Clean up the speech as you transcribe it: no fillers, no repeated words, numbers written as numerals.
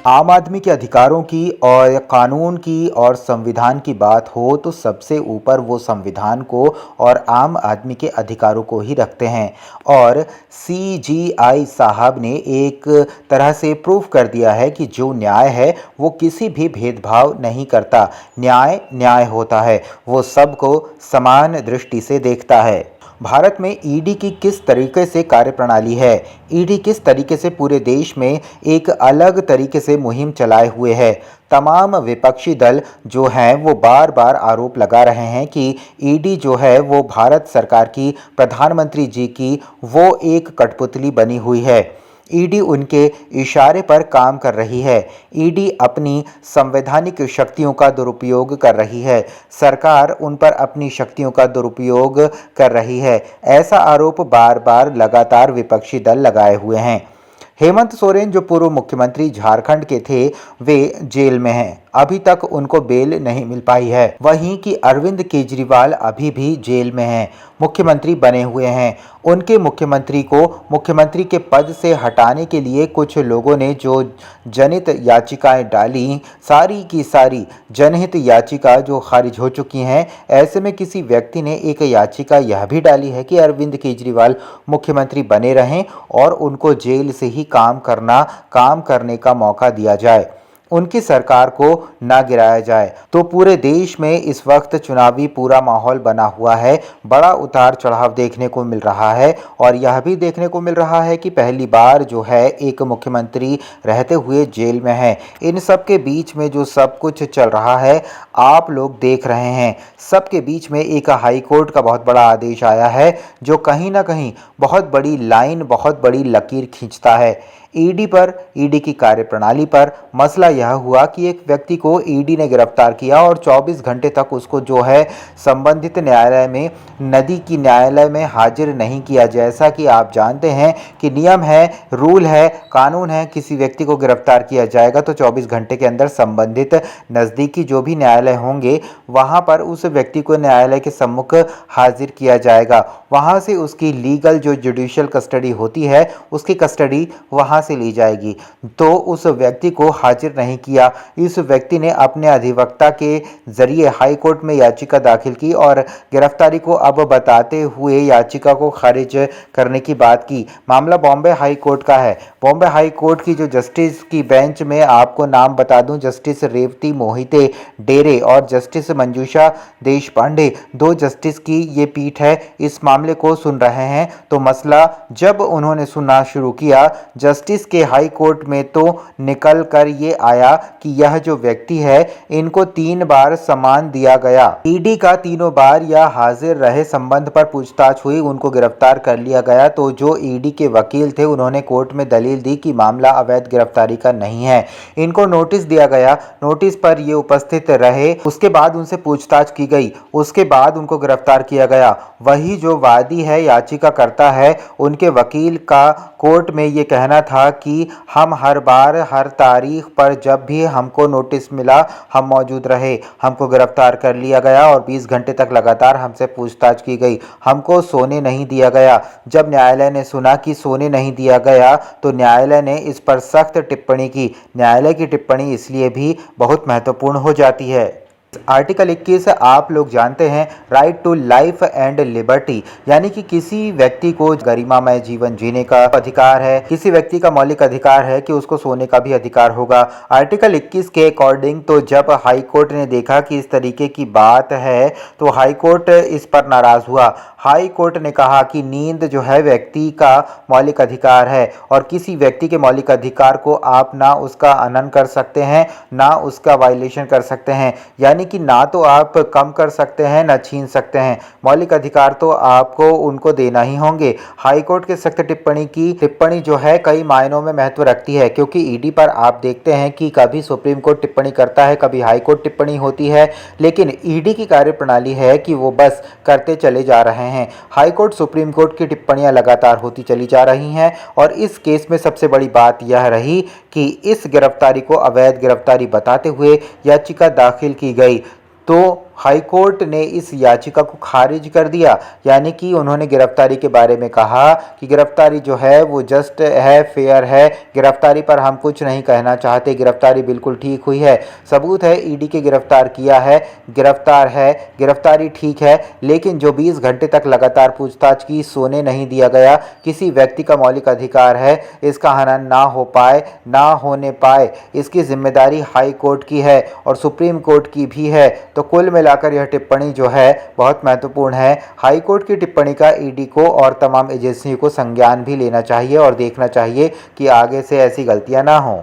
आम आदमी के अधिकारों की और कानून की और संविधान की बात हो तो सबसे ऊपर वो संविधान को और आम आदमी के अधिकारों को ही रखते हैं। और सीजीआई साहब ने एक तरह से प्रूफ कर दिया है कि जो न्याय है वो किसी भी भेदभाव नहीं करता। न्याय न्याय होता है, वो सबको समान दृष्टि से देखता है। भारत में ईडी की किस तरीके से कार्यप्रणाली है, ईडी किस तरीके से पूरे देश में एक अलग तरीके से मुहिम चलाए हुए है। तमाम विपक्षी दल जो हैं वो बार बार आरोप लगा रहे हैं कि ईडी जो है वो भारत सरकार की, प्रधानमंत्री जी की वो एक कठपुतली बनी हुई है। ईडी उनके इशारे पर काम कर रही है। ईडी अपनी संवैधानिक शक्तियों का दुरुपयोग कर रही है। सरकार उन पर अपनी शक्तियों का दुरुपयोग कर रही है। ऐसा आरोप बार बार लगातार विपक्षी दल लगाए हुए हैं। हेमंत सोरेन जो पूर्व मुख्यमंत्री झारखंड के थे वे जेल में हैं, अभी तक उनको बेल नहीं मिल पाई है। वहीं कि अरविंद केजरीवाल अभी भी जेल में हैं, मुख्यमंत्री बने हुए हैं। उनके मुख्यमंत्री को मुख्यमंत्री के पद से हटाने के लिए कुछ लोगों ने जो जनहित याचिकाएं डाली, सारी की सारी जनहित याचिका जो खारिज हो चुकी हैं। ऐसे में किसी व्यक्ति ने एक याचिका यह भी डाली है कि अरविंद केजरीवाल मुख्यमंत्री बने रहें और उनको जेल से ही काम करने का मौका दिया जाए, उनकी सरकार को ना गिराया जाए। तो पूरे देश में इस वक्त चुनावी पूरा माहौल बना हुआ है। बड़ा उतार चढ़ाव देखने को मिल रहा है और यह भी देखने को मिल रहा है कि पहली बार जो है एक मुख्यमंत्री रहते हुए जेल में है। इन सब के बीच में जो सब कुछ चल रहा है आप लोग देख रहे हैं। सबके बीच में एक हाई कोर्ट का बहुत बड़ा आदेश आया है जो कहीं ना कहीं बहुत बड़ी लाइन, बहुत बड़ी लकीर खींचता है। ईडी पर, ईडी की कार्यप्रणाली पर मसला यह हुआ कि एक व्यक्ति को ईडी ने गिरफ्तार किया और 24 घंटे तक उसको जो है संबंधित न्यायालय में, नदी की न्यायालय में हाजिर नहीं किया। जैसा कि आप जानते हैं कि नियम है, रूल है, कानून है, किसी व्यक्ति को गिरफ्तार किया जाएगा तो 24 घंटे के अंदर संबंधित नज़दीकी जो भी न्यायालय होंगे वहाँ पर उस व्यक्ति को न्यायालय के सम्मुख हाजिर किया जाएगा। वहाँ से उसकी लीगल जो जुडिशियल कस्टडी होती है उसकी कस्टडी वहाँ से ली जाएगी। तो उस व्यक्ति को हाजिर नहीं किया। इस व्यक्ति ने अपने अधिवक्ता के जरिए हाई कोर्ट में याचिका दाखिल की और गिरफ्तारी को अब बताते हुए याचिका को खारिज करने की बात की। मामला बॉम्बे हाई कोर्ट का है। बॉम्बे हाई कोर्ट की जो जस्टिस की बेंच में आपको नाम बता दूं, जस्टिस रेवती मोहिते डेरे और जस्टिस मंजूषा देशपांडे, दो जस्टिस की ये पीठ है, इस मामले को सुन रहे हैं। तो मसला जब उन्होंने सुनना शुरू किया जस्टिस के हाई कोर्ट में तो निकल कर ये आया कि यह जो व्यक्ति है इनको 3 बार सम्मान दिया गया। ईडी का तीनों बार यह हाजिर रहे, संबंध पर पूछताछ हुई, उनको गिरफ्तार कर लिया गया। तो जो ईडी के वकील थे उन्होंने कोर्ट में दलील दी कि मामला अवैध गिरफ्तारी का नहीं है। इनको नोटिस दिया गया, नोटिस पर ये उपस्थित रहे, उसके बाद उनसे पूछताछ की गई, उसके बाद उनको गिरफ्तार किया गया। वही जो वादी है, याचिका करता है, उनके वकील का कोर्ट में ये कहना था कि हम हर बार हर तारीख पर जब भी हमको नोटिस मिला हम मौजूद रहे, हमको गिरफ्तार कर लिया गया और 20 घंटे तक लगातार हमसे पूछताछ की गई, हमको सोने नहीं दिया गया। जब न्यायालय ने सुना कि सोने नहीं दिया गया तो न्यायालय ने इस पर सख्त टिप्पणी की। न्यायालय की टिप्पणी इसलिए भी बहुत महत्वपूर्ण हो जाती है। आर्टिकल 21 आप लोग जानते हैं, right to life and liberty, यानी कि किसी व्यक्ति को गरिमामय जीवन जीने का अधिकार है, किसी व्यक्ति का मौलिक अधिकार है कि उसको सोने का भी अधिकार होगा। आर्टिकल 21 के अकॉर्डिंग तो जब हाई कोर्ट ने देखा कि इस तरीके की बात है तो हाई कोर्ट इस पर नाराज हुआ। हाई कोर्ट ने कहा कि नींद जो है व्यक्ति का मौलिक अधिकार है और किसी व्यक्ति के मौलिक अधिकार को आप ना उसका हनन कर सकते हैं ना उसका वायलेशन कर सकते हैं, यानी कि ना तो आप कम कर सकते हैं ना छीन सकते हैं। मौलिक अधिकार तो आपको उनको देना ही होंगे। हाई कोर्ट के सख्त टिप्पणी जो है कई मायनों में महत्व रखती है, क्योंकि ईडी पर आप देखते हैं कि कभी सुप्रीम कोर्ट टिप्पणी करता है, कभी हाई कोर्ट टिप्पणी होती है, लेकिन ईडी की कार्यप्रणाली है कि वो बस करते चले जा रहे हैं। हाई कोर्ट, सुप्रीम कोर्ट की टिप्पणियां लगातार होती चली जा रही हैं और इस केस में सबसे बड़ी बात यह रही कि इस गिरफ्तारी को अवैध गिरफ्तारी बताते हुए याचिका दाखिल की गई। तो हाई कोर्ट ने इस याचिका को खारिज कर दिया, यानी कि उन्होंने गिरफ्तारी के बारे में कहा कि गिरफ्तारी जो है वो जस्ट है, फेयर है, गिरफ्तारी पर हम कुछ नहीं कहना चाहते, गिरफ्तारी बिल्कुल ठीक हुई है, सबूत है, ईडी के गिरफ्तार किया है, गिरफ्तार है, गिरफ्तारी ठीक है, लेकिन जो 20 घंटे तक लगातार पूछताछ की, सोने नहीं दिया गया, किसी व्यक्ति का मौलिक अधिकार है, इसका हनन ना हो पाए, ना होने पाए, इसकी जिम्मेदारी हाई कोर्ट की है और सुप्रीम कोर्ट की भी है। तो कुल मिलाकर यह टिप्पणी जो है बहुत महत्वपूर्ण है। हाई कोर्ट की टिप्पणी का ईडी को और तमाम एजेंसियों को संज्ञान भी लेना चाहिए और देखना चाहिए कि आगे से ऐसी गलतियां ना हों।